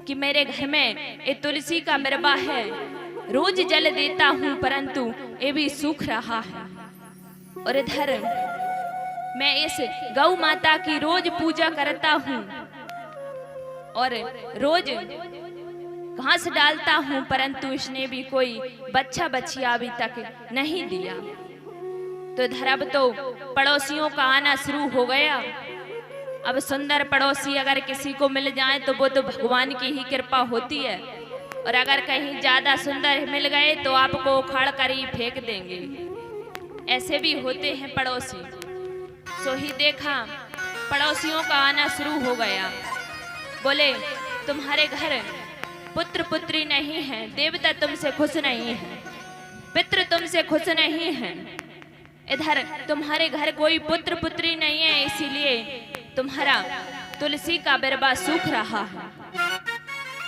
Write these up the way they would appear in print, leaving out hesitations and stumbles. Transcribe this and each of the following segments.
कि मेरे घर में एक तुलसी का मरबा है, रोज जल देता हूँ परंतु ये भी सूख रहा है। और इधर मैं इस गौ माता की रोज पूजा करता हूँ और रोज घास डालता हूँ परंतु इसने भी कोई बच्चा बच्चिया अभी तक नहीं दिया। तो इधर अब तो पड़ोसियों का आना शुरू हो गया। अब सुंदर पड़ोसी अगर किसी को मिल जाए तो वो तो भगवान की ही कृपा होती है, और अगर कहीं ज्यादा सुंदर मिल गए तो आपको उखाड़ कर ही फेंक देंगे। ऐसे भी होते हैं पड़ोसी। सो ही देखा पड़ोसियों का आना शुरू हो गया। बोले तुम्हारे घर पुत्र पुत्री नहीं है, देवता तुमसे खुश नहीं है, पितृ तुमसे खुश नहीं है, इधर तुम्हारे घर कोई पुत्र पुत्री नहीं है, इसीलिए तुम्हारा तुलसी का बिरबा सूख रहा है।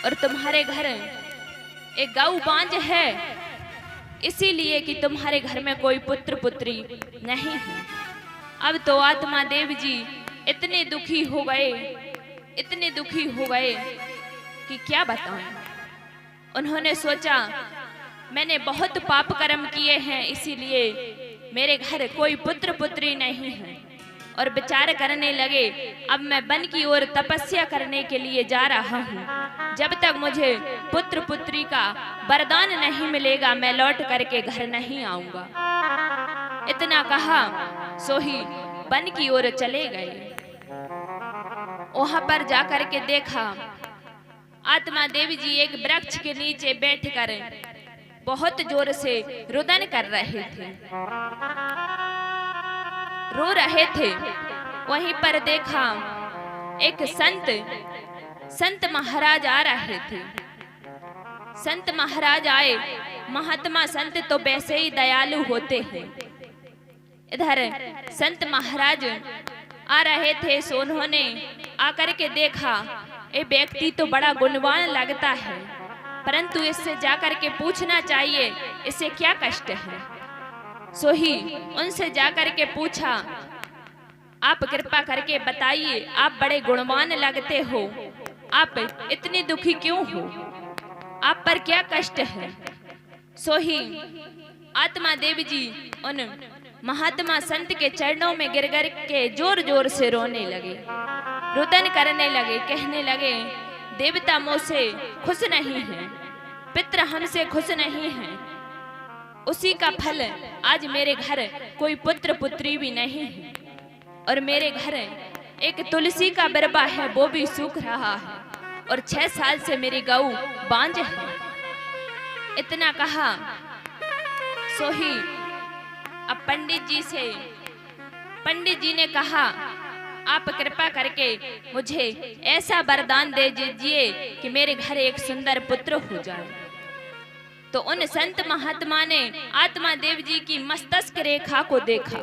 और तुम्हारे घर एक गौ बांझ है, इसीलिए कि तुम्हारे घर में कोई पुत्र पुत्री नहीं है। अब तो आत्मा देव जी इतने दुखी हो गए, इतने दुखी हो गए कि क्या बताऊं। उन्होंने सोचा मैंने बहुत पाप कर्म किए हैं, इसीलिए मेरे घर कोई पुत्र पुत्री नहीं है। और विचार करने लगे अब मैं वन की ओर तपस्या करने के लिए जा रहा हूँ, जब तक मुझे पुत्र पुत्री का वरदान नहीं मिलेगा मैं लौट करके घर नहीं आऊंगा। इतना कहा सो ही वन की ओर चले गए। वहां पर जाकर के देखा आत्मा देवी जी एक वृक्ष के नीचे बैठकर बहुत जोर से रुदन कर रहे थे, रो रहे थे। वहीं पर देखा एक संत महाराज आ रहे थे। संत महाराज आए, महात्मा संत तो वैसे ही दयालु होते हैं। इधर संत महाराज आ रहे थे, सो उन्होंने आकर के देखा ये व्यक्ति तो बड़ा गुणवान लगता है, परंतु इससे जाकर के पूछना चाहिए इसे क्या कष्ट है। सो ही उनसे जाकर के पूछा आप कृपा करके बताइए, आप बड़े गुणवान लगते हो, आप इतने दुखी क्यों हो, आप पर क्या कष्ट है। सो ही आत्मा देवी जी उन महात्मा संत के चरणों में गिर गिर के जोर जोर से रोने लगे, रुदन करने लगे, कहने लगे देवता मुझसे खुश नहीं है, पितृ हमसे खुश नहीं है, उसी का फल आज मेरे घर कोई पुत्र पुत्री भी नहीं है, और मेरे घर एक तुलसी का बिरबा है वो भी सूख रहा है, और 6 साल से मेरी गौ बांझ है। इतना कहा सो ही अब पंडित जी ने कहा आप कृपा करके मुझे ऐसा वरदान दे दीजिए कि मेरे घर एक सुंदर पुत्र हो जाए। तो उन संत महात्मा ने आत्मा देव जी की मस्तक रेखा को देखा,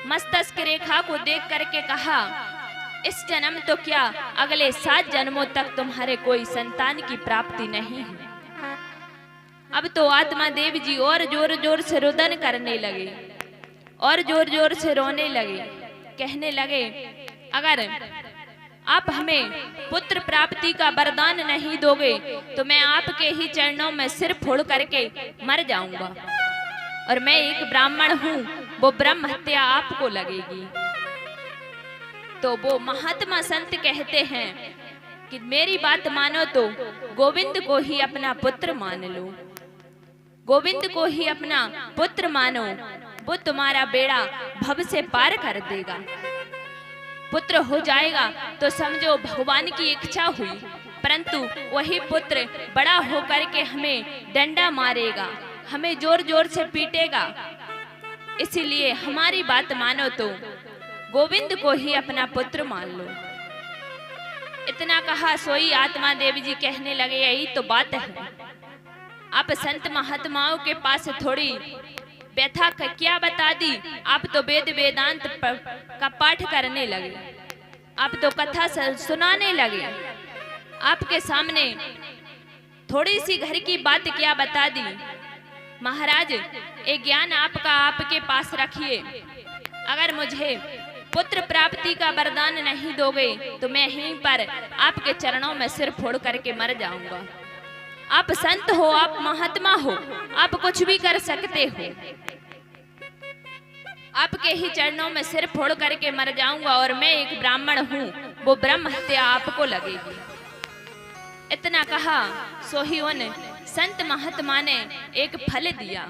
मस्तक रेखा को देख करके कहा इस जन्म तो क्या अगले 7 जन्मों तक तुम्हारे कोई संतान की प्राप्ति नहीं है। अब तो आत्मा देव जी और जोर जोर से रुदन करने लगे और जोर जोर से रोने लगे, कहने लगे अगर आप हमें पुत्र प्राप्ति का वरदान नहीं दोगे तो मैं आपके ही चरणों में सिर फोड़ करके मर जाऊंगा, और मैं एक ब्राह्मण हूँ, वो ब्रह्म हत्या आपको लगेगी। तो वो महात्मा संत कहते हैं कि मेरी बात मानो तो गोविंद को ही अपना पुत्र मान लो, गोविंद को ही अपना पुत्र मानो, वो तुम्हारा बेड़ा भव से पार कर देगा। पुत्र हो जाएगा तो समझो भगवान की इच्छा हुई, परंतु वही पुत्र बड़ा होकर के हमें डंडा मारेगा, हमें जोर जोर से पीटेगा, इसीलिए हमारी बात मानो तो गोविंद को ही अपना पुत्र मान लो। इतना कहा सोई आत्मा देवी जी कहने लगे यही तो बात है, आप संत महात्माओं के पास थोड़ी व्यथा क्या बता दी, आप तो वेद वेदांत का पाठ करने लगे, आप तो कथा सुनाने लगे, आपके सामने थोड़ी सी घर की बात क्या बता दी। महाराज एक ज्ञान आपका आपके पास रखिए, अगर मुझे पुत्र प्राप्ति का वरदान नहीं दोगे तो मैं यहीं पर आपके चरणों में सिर फोड़ करके मर जाऊंगा। आप संत हो, आप महात्मा हो, आप कुछ भी कर सकते हो, आपके ही चरणों में सिर फोड़ करके मर जाऊंगा। और मैं एक ब्राह्मण हूँ, वो ब्रह्म हत्या आपको लगेगी। इतना कहा सो ही उन संत महात्मा ने एक फल दिया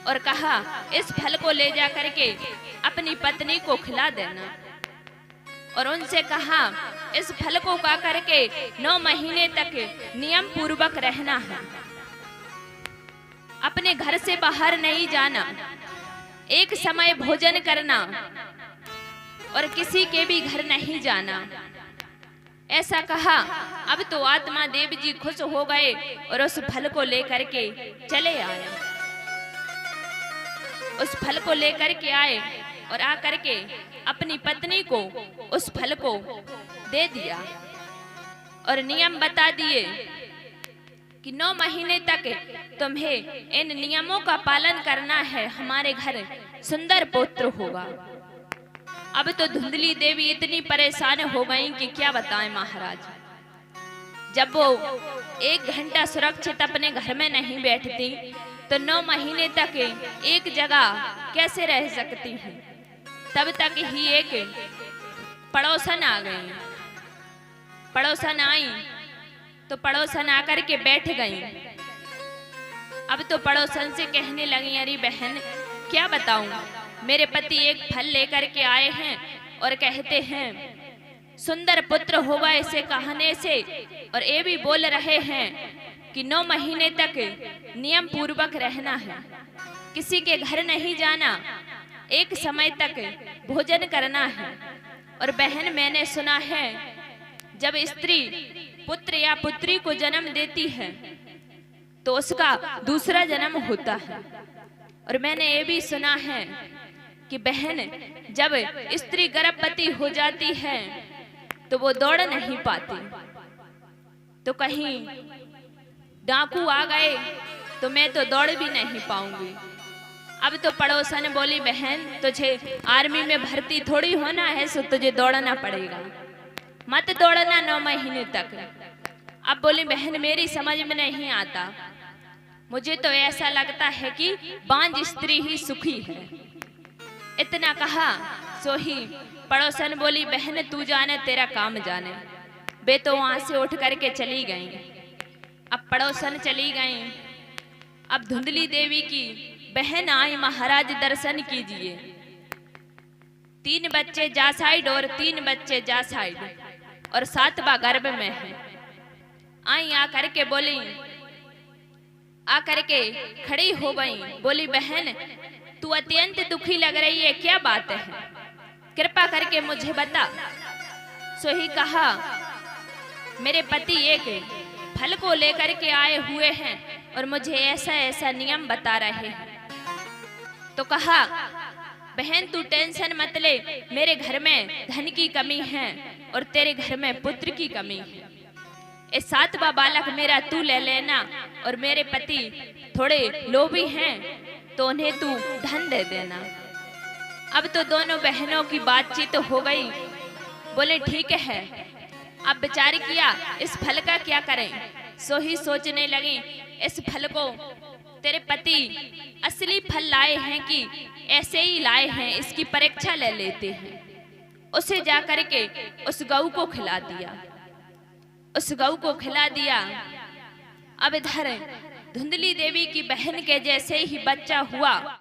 और कहा इस फल को ले जा करके अपनी पत्नी को खिला देना। और उनसे कहा इस फल को खा करके 9 महीने तक नियम पूर्वक रहना है, अपने घर से बाहर नहीं जाना, एक समय भोजन करना और किसी के भी घर नहीं जाना। ऐसा कहा। अब तो आत्मा देव जी खुश हो गए और उस फल को लेकर के चले आए। उस फल को लेकर के आए और आकर के अपनी पत्नी को उस फल को दे दिया और नियम बता दिए कि 9 महीने तक तुम्हें इन नियमों का पालन करना है, हमारे घर सुंदर पुत्र होगा। अब तो धुंधली देवी इतनी परेशान हो गई कि क्या बताएं महाराज। जब वो 1 घंटा सुरक्षित अपने घर में नहीं बैठती तो 9 महीने तक एक जगह कैसे रह सकती हैं। तब तक ही एक पड़ोसन आ गई। पड़ोसन आई तो पड़ोसन आकर के बैठ गई। अब तो पड़ोसन से कहने लगी अरे बहन क्या बताऊं, मेरे पति एक फल लेकर के आए हैं और कहते हैं सुंदर पुत्र होगा इसे कहने से, और ये भी बोल रहे हैं कि 9 महीने तक नियम पूर्वक रहना है, किसी के घर नहीं जाना, एक समय तक भोजन करना है। और बहन मैंने सुना है जब स्त्री पुत्र या पुत्री को जन्म देती है तो उसका दूसरा जन्म होता है। और मैंने ये भी सुना है कि बहन जब स्त्री गर्भवती हो जाती है तो वो दौड़ नहीं पाती, तो कहीं डाकू आ गए तो मैं तो दौड़ भी नहीं पाऊंगी। अब तो पड़ोसन बोली बहन तुझे आर्मी में भर्ती थोड़ी होना है, सो तुझे दौड़ना पड़ेगा, मत दौड़ना 9 महीने तक। अब बोली बहन मेरी समझ में नहीं आता, मुझे तो ऐसा लगता है कि बांझ स्त्री ही सुखी है। इतना कहा सो ही पड़ोसन बोली बहन तू जाने तेरा काम जाने। वे तो वहां से उठ करके चली गई। अब पड़ोसन चली गई। अब धुंधली देवी की बहन आई, महाराज दर्शन कीजिए। 3 बच्चे जा साइड और 3 बच्चे जा साइड और 7वां गर्भ में है। आई आकर के बोली, आकर के खड़ी हो गई, बोली बहन तू अत्यंत दुखी लग रही है, क्या बात है, कृपा करके मुझे बता। सो ही कहा मेरे पति एक फल को लेकर के आए हुए हैं और मुझे ऐसा ऐसा नियम बता रहे हैं। तो कहा बहन तू टेंशन मत ले, मेरे घर में धन की कमी है और तेरे घर में पुत्र की कमी है। ये 7वां बालक मेरा तू ले लेना और मेरे पति थोड़े लोभी हैं तो उन्हें तू धन दे देना। अब तो दोनों बहनों की बातचीत तो हो गई। बोले ठीक है। अब विचार किया इस फल का क्या करें। सो ही सोचने लगी इस फल को तेरे पति असली फल लाए हैं कि ऐसे ही लाए हैं, इसकी परीक्षा ले लेते हैं। उसे जाकर के उस गऊ को खिला दिया। उस गऊ को खिला दिया। अब इधर धुंधली देवी की बहन के जैसे ही बच्चा हुआ